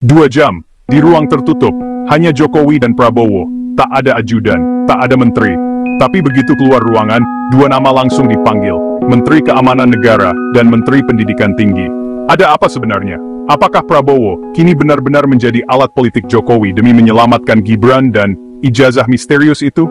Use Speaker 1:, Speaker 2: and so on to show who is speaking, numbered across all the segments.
Speaker 1: 2 jam, di ruang tertutup, hanya Jokowi dan Prabowo, tak ada ajudan, tak ada menteri. Tapi begitu keluar ruangan, 2 nama langsung dipanggil, Menteri Keamanan Negara dan Menteri Pendidikan Tinggi. Ada apa sebenarnya? Apakah Prabowo kini benar-benar menjadi alat politik Jokowi demi menyelamatkan Gibran dan ijazah misterius itu?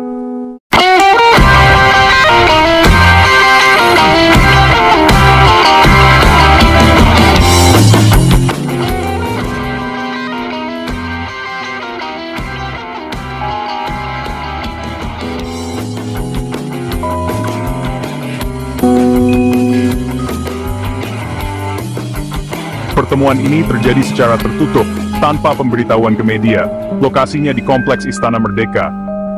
Speaker 1: Pertemuan ini terjadi secara tertutup, tanpa pemberitahuan ke media. Lokasinya di Kompleks Istana Merdeka.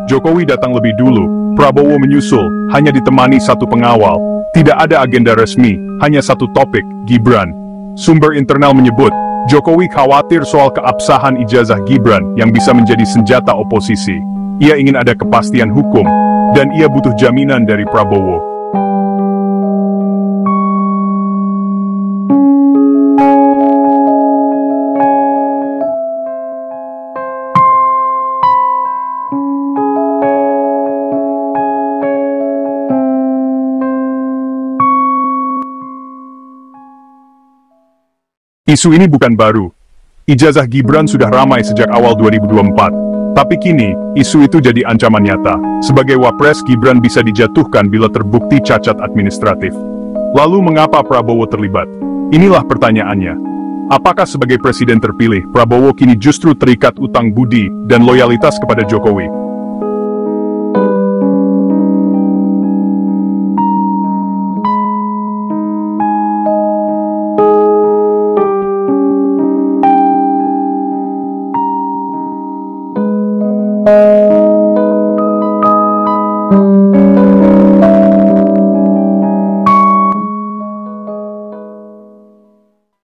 Speaker 1: Jokowi datang lebih dulu, Prabowo menyusul, hanya ditemani satu pengawal. Tidak ada agenda resmi, hanya satu topik, Gibran. Sumber internal menyebut, Jokowi khawatir soal keabsahan ijazah Gibran yang bisa menjadi senjata oposisi. Ia ingin ada kepastian hukum, dan ia butuh jaminan dari Prabowo. Isu ini bukan baru. Ijazah Gibran sudah ramai sejak awal 2024. Tapi kini, isu itu jadi ancaman nyata. Sebagai wapres, Gibran bisa dijatuhkan bila terbukti cacat administratif. Lalu mengapa Prabowo terlibat? Inilah pertanyaannya. Apakah sebagai presiden terpilih, Prabowo kini justru terikat utang budi dan loyalitas kepada Jokowi?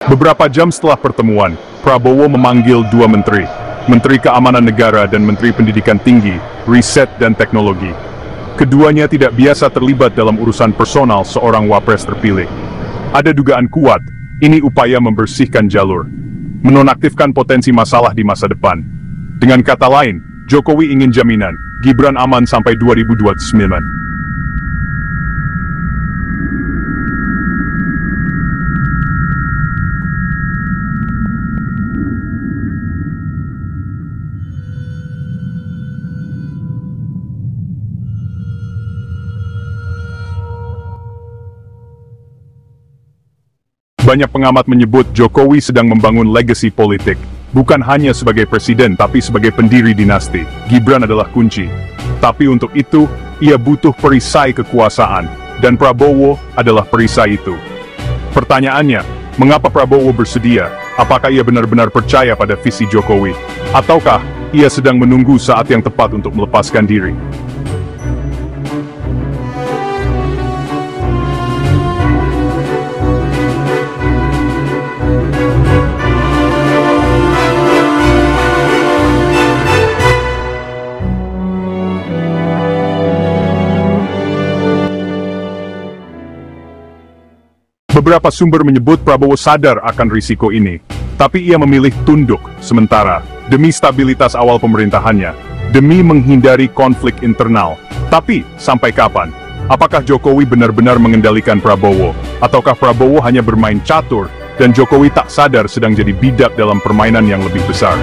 Speaker 1: Beberapa jam setelah pertemuan, Prabowo memanggil 2 menteri, Menteri Keamanan Negara dan Menteri Pendidikan Tinggi, Riset dan Teknologi. Keduanya tidak biasa terlibat dalam urusan personal seorang wapres terpilih. Ada dugaan kuat, ini upaya membersihkan jalur, menonaktifkan potensi masalah di masa depan. Dengan kata lain, Jokowi ingin jaminan, Gibran aman sampai 2029. Banyak pengamat menyebut Jokowi sedang membangun legasi politik, bukan hanya sebagai presiden tapi sebagai pendiri dinasti. Gibran adalah kunci. Tapi untuk itu, ia butuh perisai kekuasaan, dan Prabowo adalah perisai itu. Pertanyaannya, mengapa Prabowo bersedia? Apakah ia benar-benar percaya pada visi Jokowi? Ataukah ia sedang menunggu saat yang tepat untuk melepaskan diri? Beberapa sumber menyebut Prabowo sadar akan risiko ini, tapi ia memilih tunduk sementara demi stabilitas awal pemerintahannya, demi menghindari konflik internal. Tapi, sampai kapan? Apakah Jokowi benar-benar mengendalikan Prabowo? Ataukah Prabowo hanya bermain catur, dan Jokowi tak sadar sedang jadi bidak dalam permainan yang lebih besar?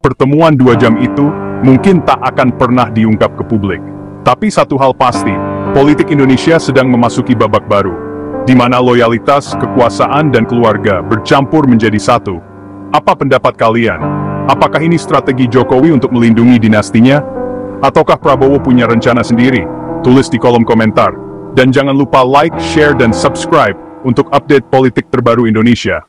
Speaker 1: Pertemuan 2 jam itu mungkin tak akan pernah diungkap ke publik. Tapi satu hal pasti, politik Indonesia sedang memasuki babak baru, di mana loyalitas, kekuasaan, dan keluarga bercampur menjadi satu. Apa pendapat kalian? Apakah ini strategi Jokowi untuk melindungi dinastinya? Ataukah Prabowo punya rencana sendiri? Tulis di kolom komentar. Dan jangan lupa like, share, dan subscribe untuk update politik terbaru Indonesia.